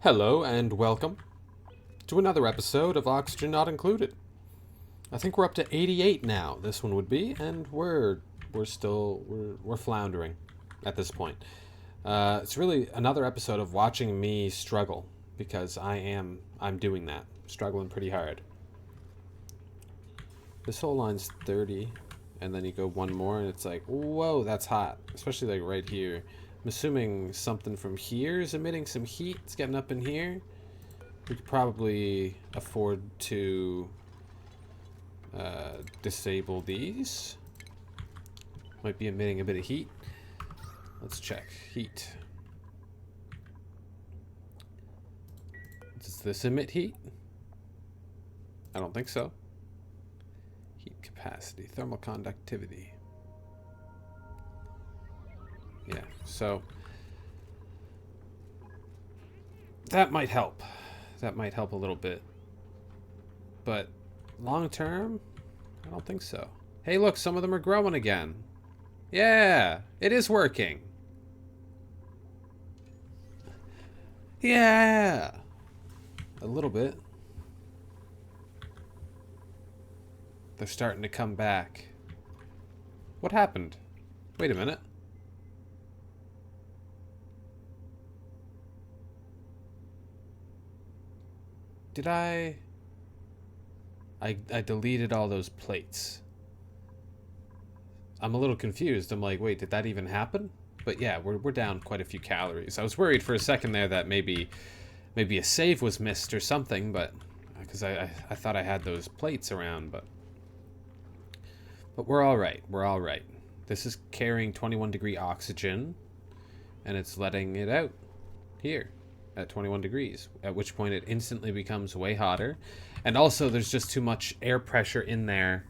Hello and welcome to another episode of Oxygen Not Included. I think we're up to 88 now. This one would be, and we're floundering at this point. It's really another episode of watching me struggle because I'm doing that, struggling pretty hard. This whole line's 30, and then you go one more, and it's like, whoa, that's hot, especially like right here. I'm assuming something from here is emitting some heat. It's getting up in here. We could probably afford to disable these. Might be emitting a bit of heat. Let's check. Heat. Does this emit heat? I don't think so. Heat capacity. Thermal conductivity. Yeah, so that might help. That might help a little bit. But long term, I don't think so. Hey, look, some of them are growing again. Yeah, it is working. Yeah, a little bit. They're starting to come back. What happened? Wait a minute. Did I deleted all those plates. I'm a little confused. I'm like, wait, did that even happen? But yeah, we're down quite a few calories. I was worried for a second there that maybe a save was missed or something, but because I thought I had those plates around, but we're all right. We're all right. This is carrying 21 degree oxygen, and it's letting it out here at 21 degrees, at which point it instantly becomes way hotter. And also there's just too much air pressure in there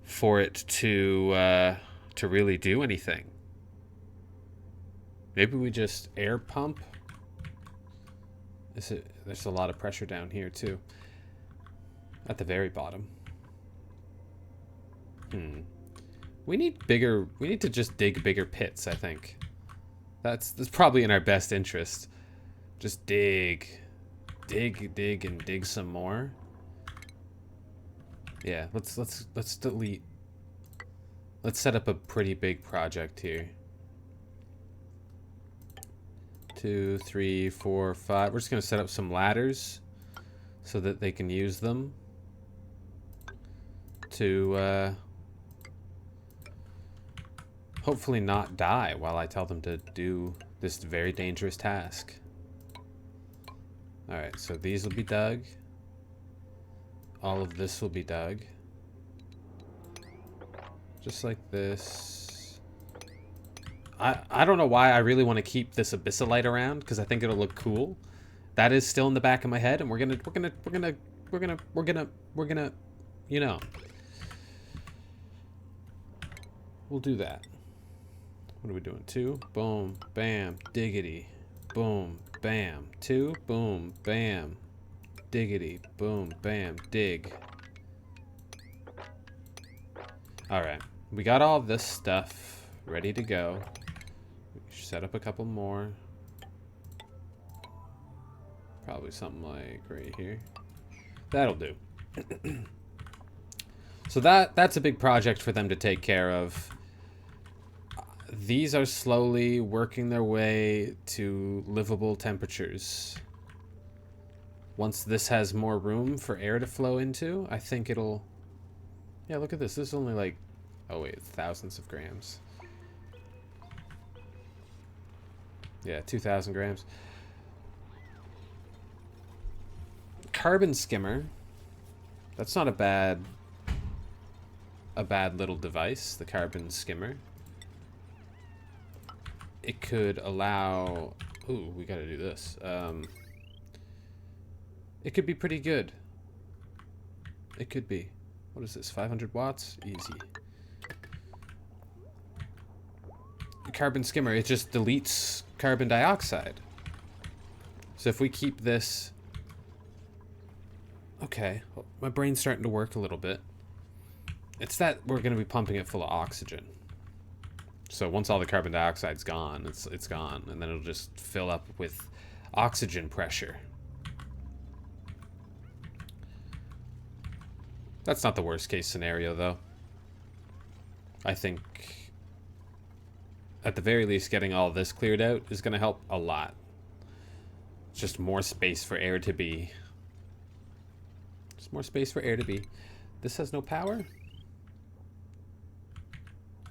for it to really do anything. Maybe we just air pump. There's a lot of pressure down here too, at the very bottom. We need to just dig bigger pits, I think. That's probably in our best interest. Just dig, and dig some more. Yeah, let's delete. Let's set up a pretty big project here. 2, 3, 4, 5. We're just gonna set up some ladders so that they can use them to hopefully not die while I tell them to do this very dangerous task. Alright, so these will be dug. All of this will be dug. Just like this. I don't know why I really want to keep this abyssalite around, because I think it'll look cool. That is still in the back of my head, and we're gonna, you know. We'll do that. What are we doing? 2, boom, bam, diggity, boom, bam. 2, boom, bam, diggity, boom, bam, dig. Alright, we got all this stuff ready to go. We should set up a couple more. Probably something like right here. That'll do. So that's a big project for them to take care of. These are slowly working their way to livable temperatures. Once this has more room for air to flow into, I think it'll... Yeah, look at this. This is only like... Oh, wait. Thousands of grams. Yeah, 2,000 grams. Carbon skimmer. That's not a bad little device, the carbon skimmer. It could allow... Ooh, we gotta do this. It could be pretty good. It could be. What is this, 500 watts? Easy. The carbon skimmer, it just deletes carbon dioxide. So if we keep this... Okay, well, my brain's starting to work a little bit. It's that we're gonna be pumping it full of oxygen. So once all the carbon dioxide's gone, it's gone, and then it'll just fill up with oxygen pressure. That's not the worst case scenario, though. I think, at the very least, getting all this cleared out is going to help a lot. It's just more space for air to be. Just more space for air to be. This has no power?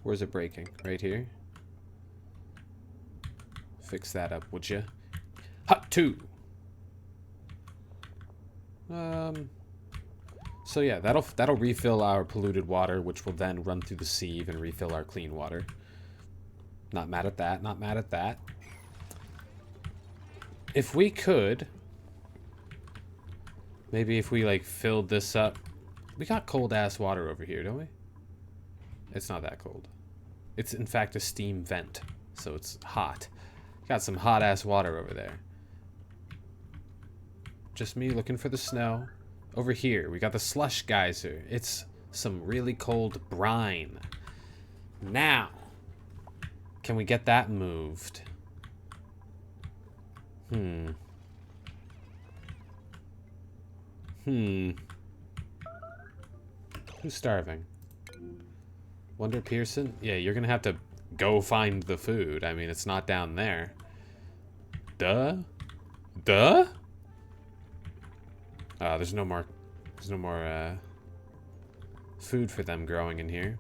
Where's it breaking? Right here? Fix that up, would you? Hut 2! So yeah, that'll refill our polluted water, which will then run through the sieve and refill our clean water. Not mad at that, not mad at that. If we could... Maybe if we, like, filled this up... We got cold-ass water over here, don't we? It's not that cold. It's, in fact, a steam vent, so it's hot. Got some hot-ass water over there. Just me looking for the snow. Over here, we got the slush geyser. It's some really cold brine. Now, can we get that moved? Who's starving? Wonder Pearson? Yeah, you're gonna have to go find the food. I mean, it's not down there. Duh? Duh? There's no more food for them growing in here.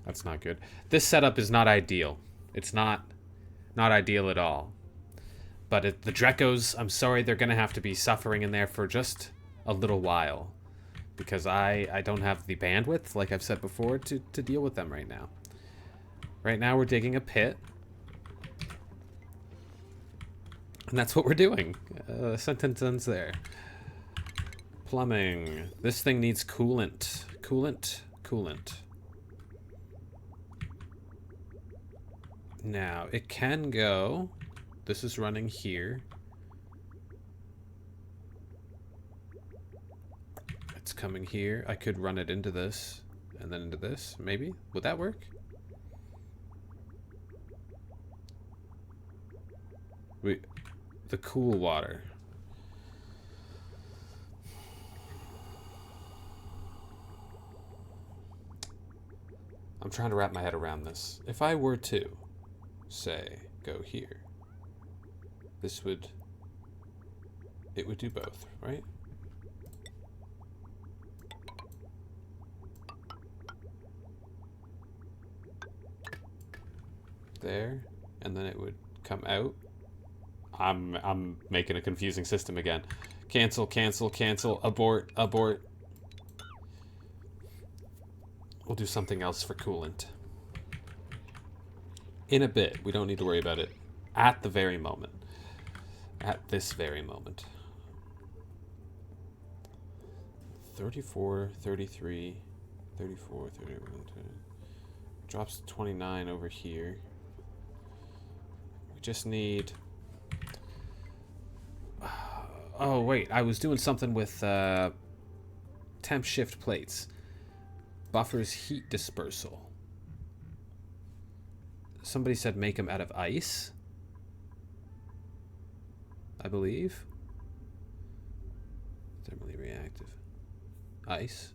That's not good. This setup is not ideal. It's not ideal at all. But the Drekos, I'm sorry, they're gonna have to be suffering in there for just a little while. Because I don't have the bandwidth, like I've said before, to deal with them right now. Right now we're digging a pit. And that's what we're doing. Sentence ends there. Plumbing. This thing needs coolant. Coolant. Coolant. Now, it can go... This is running here. It's coming here. I could run it into this. And then into this. Maybe? Would that work? The cool water. I'm trying to wrap my head around this. If I were to, say, go here, this would... It would do both, right? There, and then it would come out. I'm making a confusing system again. Cancel, cancel, cancel, abort, abort. We'll do something else for coolant. In a bit. We don't need to worry about it at the very moment. At this very moment. 34, 33, 34, 31, 30. Drops to 29 over here. We just need... Oh, wait. I was doing something with temp shift plates. Buffers heat dispersal. Somebody said make them out of ice. I believe. Thermally reactive. Ice.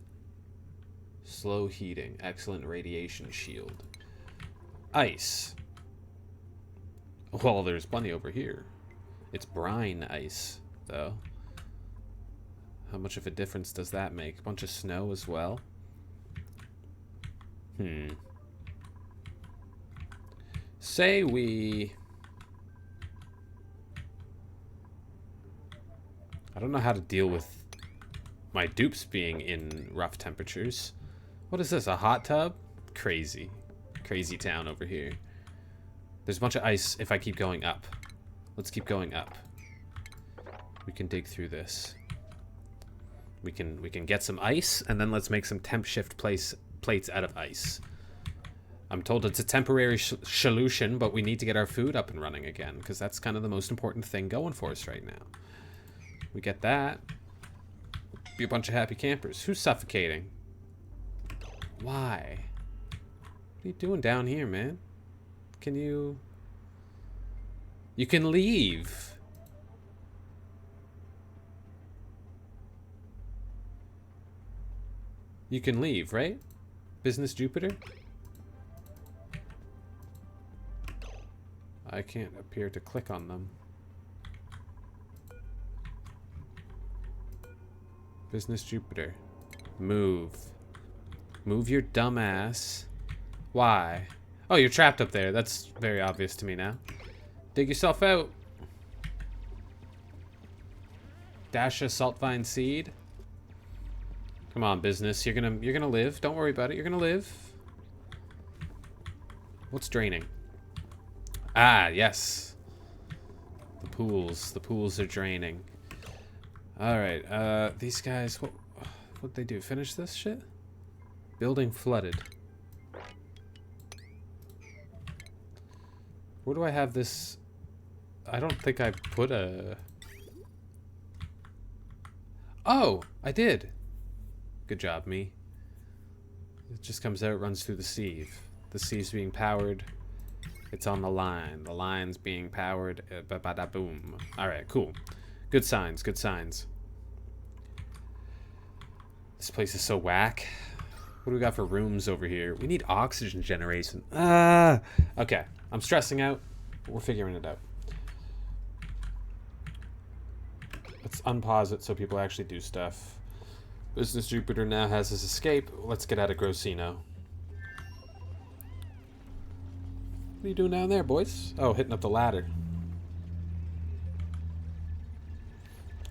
Slow heating. Excellent radiation shield. Ice. Well, there's plenty over here. It's brine ice, though. How much of a difference does that make? A bunch of snow as well? Say we... I don't know how to deal with my dupes being in rough temperatures. What is this, a hot tub? Crazy. Crazy town over here. There's a bunch of ice if I keep going up. Let's keep going up. We can dig through this. We can get some ice, and then let's make some temp shift plates out of ice. I'm told it's a temporary solution, but we need to get our food up and running again, because that's kind of the most important thing going for us right now. We get that. Be a bunch of happy campers. Who's suffocating? Why? What are you doing down here, man? Can you... You can leave. You can leave, right? Business Jupiter? I can't appear to click on them. Business Jupiter. Move. Move your dumb ass. Why? Oh, you're trapped up there. That's very obvious to me now. Dig yourself out. Dash a salt vine seed. Come on, business. You're gonna live. Don't worry about it. You're gonna live. What's draining? Ah, yes. The pools are draining. Alright, these guys, what'd they do? Finish this shit? Building flooded. Where do I have this? I don't think I put a... Oh, I did. Good job, me. It just comes out, runs through the sieve. The sieve's being powered. It's on the line. The line's being powered. Ba-ba-da-boom. Alright, cool. Good signs, good signs. This place is so whack. What do we got for rooms over here? We need oxygen generation. Okay, I'm stressing out. We're figuring it out. Let's unpause it so people actually do stuff. Business Jupiter now has his escape. Let's get out of Grossino. What are you doing down there, boys? Oh, hitting up the ladder.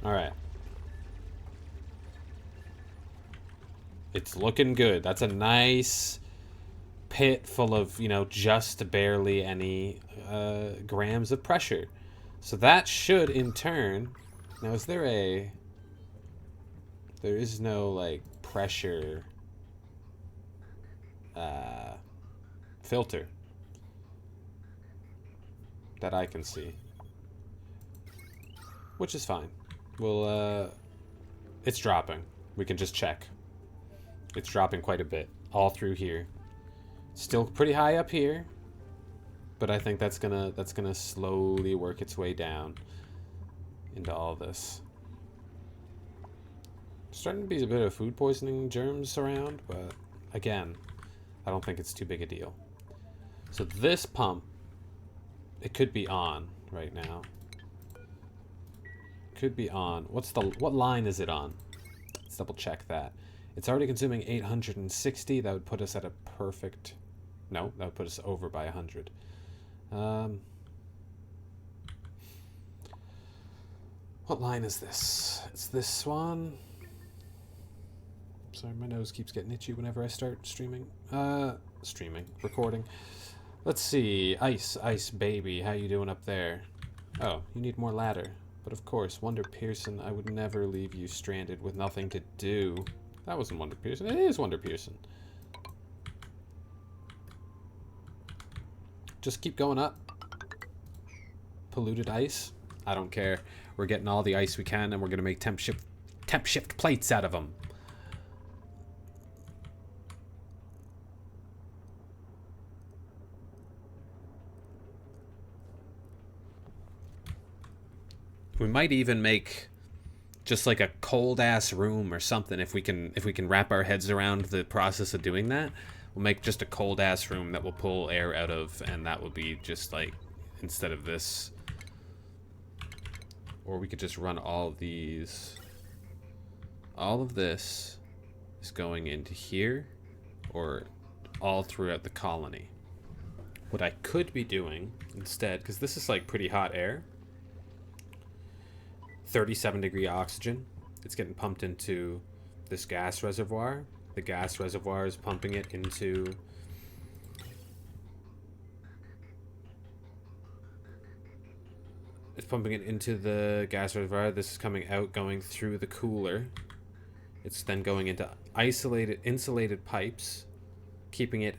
Alright. It's looking good. That's a nice pit full of, you know, just barely any grams of pressure. So that should, in turn... Now, is there a... There is no, like, pressure filter that I can see. Which is fine. We'll, it's dropping. We can just check. It's dropping quite a bit. All through here. Still pretty high up here. But I think that's gonna slowly work its way down into all this. Starting to be a bit of food poisoning germs around, but again, I don't think it's too big a deal. So this pump, it could be on right now. Could be on. What line is it on? Let's double check that. It's already consuming 860. That would put us at a perfect... No, that would put us over by 100. What line is this? It's this one. Sorry, my nose keeps getting itchy whenever I start streaming. Recording. Let's see. Ice baby, how you doing up there? Oh, you need more ladder. But of course, Wonder Pearson, I would never leave you stranded with nothing to do. That wasn't Wonder Pearson. It is Wonder Pearson. Just keep going up. Polluted ice. I don't care. We're getting all the ice we can, and we're gonna make temp shift plates out of them. We might even make just like a cold ass room or something if we can wrap our heads around the process of doing that. We'll make just a cold ass room that we'll pull air out of, and that will be just like instead of this. Or we could just run all of these. All of this is going into here or all throughout the colony. What I could be doing instead, because this is like pretty hot air. 37-degree oxygen. It's getting pumped into this gas reservoir. The gas reservoir is pumping it into the gas reservoir. This is coming out, going through the cooler. It's then going into insulated pipes, keeping it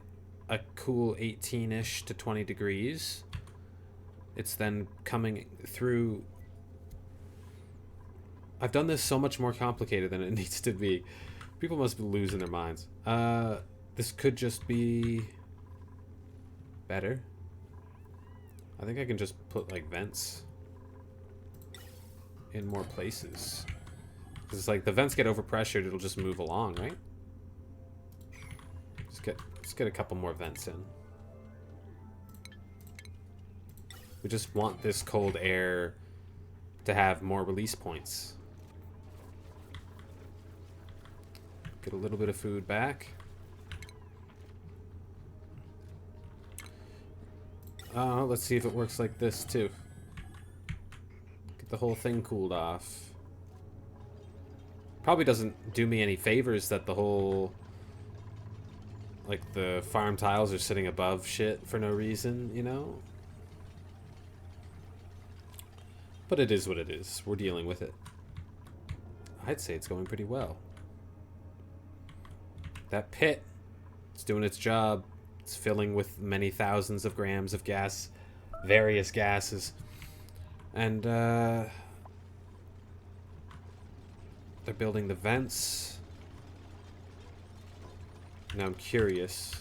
a cool 18-ish to 20 degrees. It's then coming through. I've done this so much more complicated than it needs to be. People must be losing their minds. This could just be better. I think I can just put like vents in more places. Because it's like the vents get overpressured, it'll just move along, right? Let's get a couple more vents in. We just want this cold air to have more release points. Get a little bit of food back. Let's see if it works like this too. Get the whole thing cooled off. Probably doesn't do me any favors that the whole, like, the farm tiles are sitting above shit for no reason, you know? But it is what it is. We're dealing with it. I'd say it's going pretty well. That pit, it's doing its job. It's filling with many thousands of grams of gas, various gases. And, they're building the vents. Now I'm curious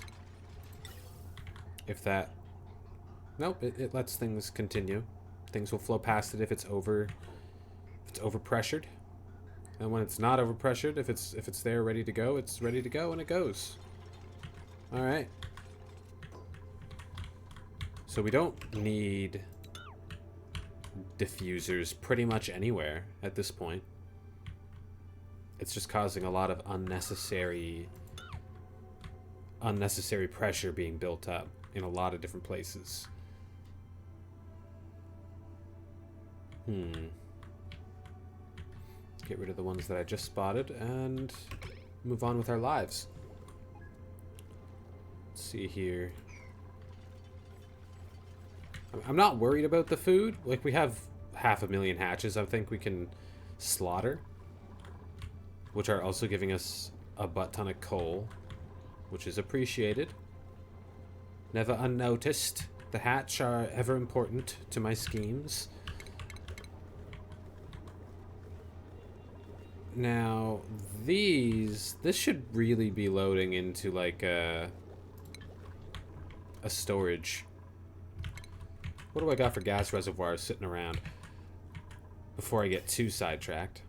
if that... Nope, it lets things continue. Things will flow past it if it's overpressured. And when it's not overpressured, if it's there ready to go, it's ready to go and it goes. All right. So we don't need diffusers pretty much anywhere at this point. It's just causing a lot of unnecessary pressure being built up in a lot of different places. Get rid of the ones that I just spotted and move on with our lives. Let's see here. I'm not worried about the food. Like, we have 500,000 hatches I think we can slaughter, which are also giving us a butt ton of coal, which is appreciated. Never unnoticed. The hatch are ever important to my schemes. Now, this should really be loading into, like, a storage. What do I got for gas reservoirs sitting around before I get too sidetracked?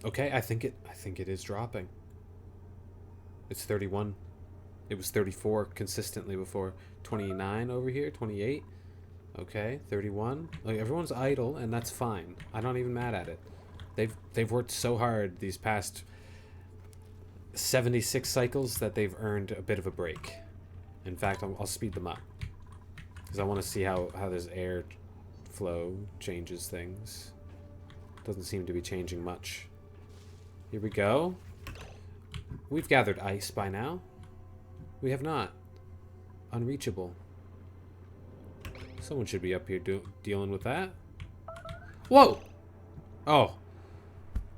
Okay, I think it is dropping. It's 31. It was 34 consistently before. 29 over here, 28. Okay, 31. Like, everyone's idle, and that's fine. I'm not even mad at it. They've worked so hard these past 76 cycles that they've earned a bit of a break. In fact, I'll speed them up because I want to see how this air flow changes things. Doesn't seem to be changing much. Here we go. We've gathered ice by now. We have not. Unreachable. Someone should be up here dealing with that. Whoa! Oh.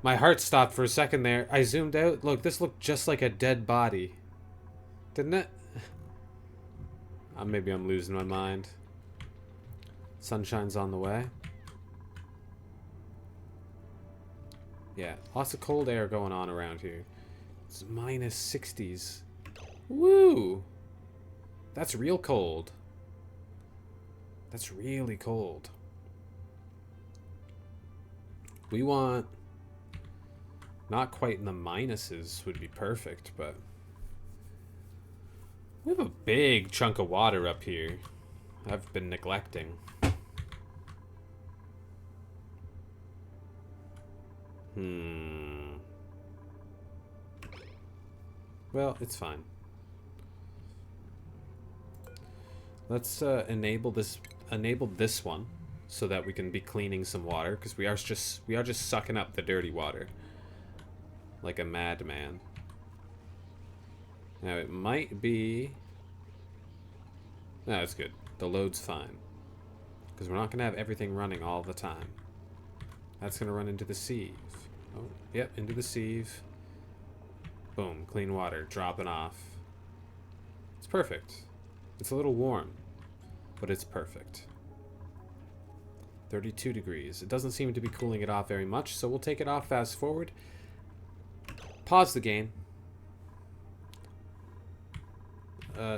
My heart stopped for a second there. I zoomed out. Look, this looked just like a dead body. Didn't it? Maybe I'm losing my mind. Sunshine's on the way. Yeah, lots of cold air going on around here. It's minus 60s. Woo! That's real cold. That's really cold. We want... Not quite in the minuses would be perfect, but... We have a big chunk of water up here I've been neglecting. Well, it's fine. Let's enable this one so that we can be cleaning some water, because we are just sucking up the dirty water like a madman. Now it might be... No, it's good. The load's fine. Because we're not going to have everything running all the time. That's going to run into the sieve. Oh, yep, into the sieve. Boom, clean water, dropping off. It's perfect. It's a little warm, but it's perfect. 32 degrees. It doesn't seem to be cooling it off very much, so we'll take it off, fast forward. Pause the game.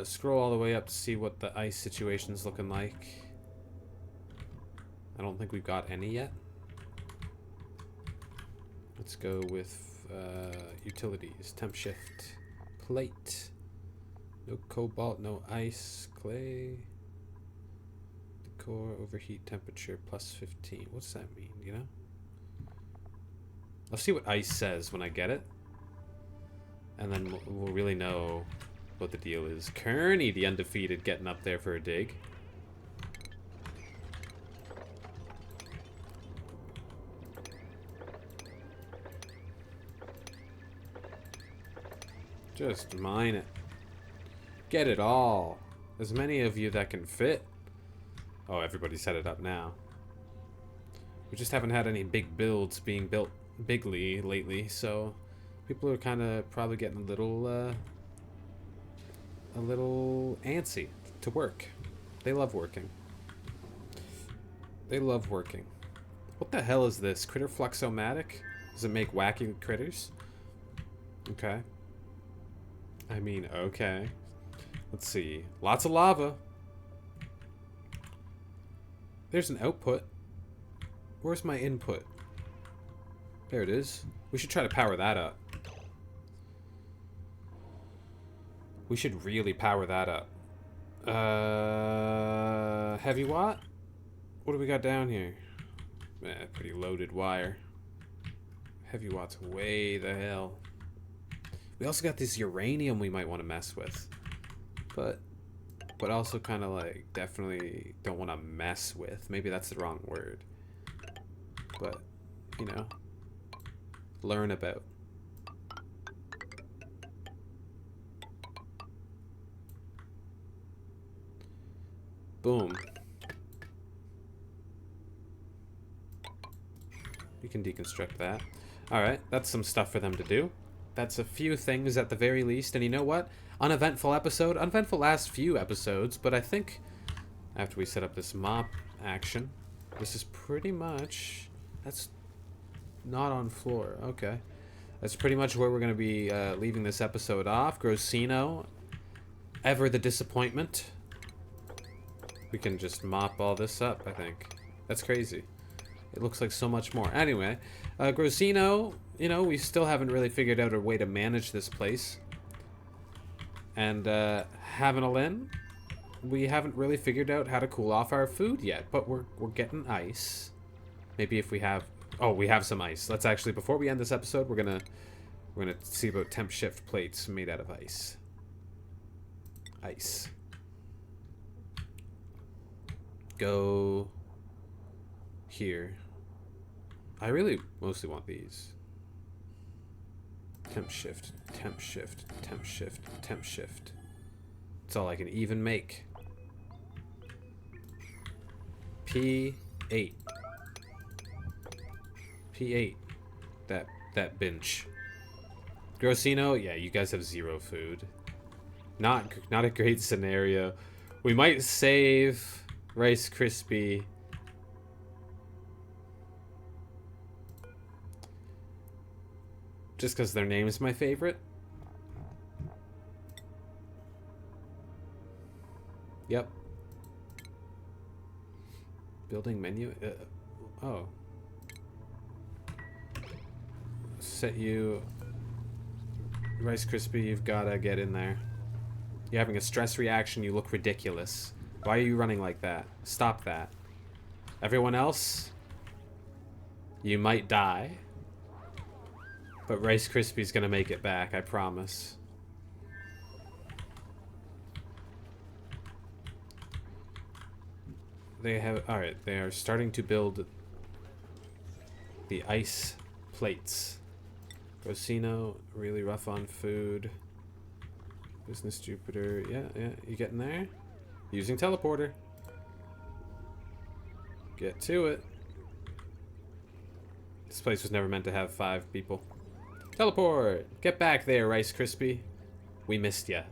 Scroll all the way up to see what the ice situation's looking like. I don't think we've got any yet. Let's go with utilities. Temp shift. Plate. No cobalt, no ice, clay. Decor, overheat temperature, +15. What's that mean, you know? I'll see what ice says when I get it. And then we'll really know what the deal is. Kearney, the undefeated, getting up there for a dig. Just mine it. Get it all. As many of you that can fit. Oh, everybody set it up now. We just haven't had any big builds being built bigly lately, so people are kind of probably getting a little antsy to work. They love working. They love working. What the hell is this? Critter Fluxomatic? Does it make wacky critters? Okay. I mean, okay. Let's see. Lots of lava. There's an output. Where's my input? There it is. We should try to power that up. We should really power that up. Heavy watt? What do we got down here? Pretty loaded wire. Heavy watt's way the hell. We also got this uranium we might want to mess with. But also kind of like definitely don't want to mess with. Maybe that's the wrong word. But, you know, learn about. Boom. You can deconstruct that. Alright, that's some stuff for them to do. That's a few things at the very least. And you know what? Uneventful episode. Uneventful last few episodes, but I think after we set up this mop action, this is pretty much... That's not on floor. Okay. That's pretty much where we're going to be leaving this episode off. Grossino. Ever the disappointment. We can just mop all this up, I think. That's crazy. It looks like so much more. Anyway, Grossino, you know, we still haven't really figured out a way to manage this place. And Havanalin, we haven't really figured out how to cool off our food yet, but we're getting ice. Maybe if we have... Oh, we have some ice. Let's actually, before we end this episode, we're gonna see about temp shift plates made out of ice. Ice. Go here. I really mostly want these. Temp shift, temp shift, temp shift, temp shift. That's all I can even make. P8. P8. That bench. Grossino, yeah, you guys have 0 food. Not a great scenario. We might save Rice Krispie. Just because their name is my favorite. Yep. Building menu. Oh. Set you. Rice Krispie, you've got to get in there. You're having a stress reaction. You look ridiculous. Why are you running like that? Stop that. Everyone else, you might die. But Rice Krispie's gonna make it back, I promise. They have... Alright, they are starting to build the ice plates. Grossino, really rough on food. Business Jupiter, yeah, you getting there? Using teleporter. Get to it. This place was never meant to have 5 people. Teleport! Get back there, Rice Krispie. We missed ya.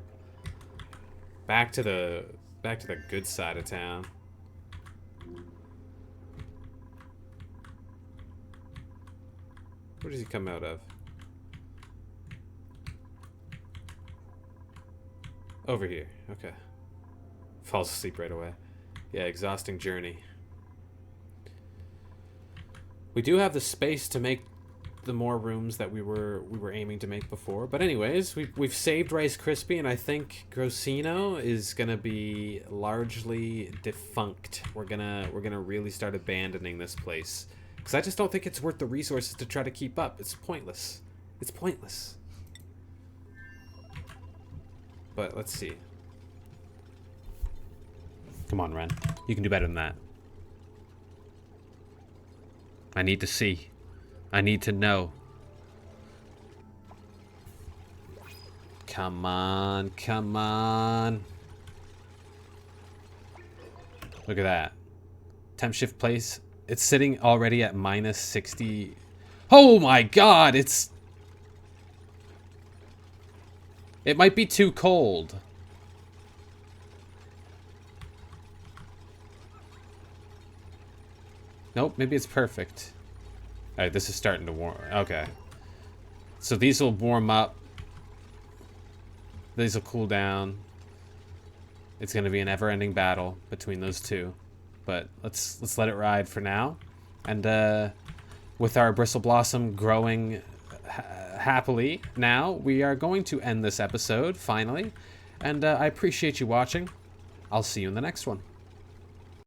Back to the good side of town. Where does he come out of? Over here. Okay. Falls asleep right away. Yeah, exhausting journey. We do have the space to make the more rooms that we were aiming to make before. But anyways, we've saved Rice Krispie, and I think Grossino is gonna be largely defunct. We're gonna really start abandoning this place because I just don't think it's worth the resources to try to keep up. It's pointless. It's pointless. But let's see. Come on, Ren. You can do better than that. I need to see. I need to know. Come on, come on. Look at that. Temp shift place. It's sitting already at minus 60. Oh my god, it might be too cold. Nope, maybe it's perfect. Alright, this is starting to warm. Okay. So these will warm up. These will cool down. It's going to be an ever-ending battle between those two. But let's let it ride for now. And with our bristle blossom growing happily now, we are going to end this episode, finally. And I appreciate you watching. I'll see you in the next one.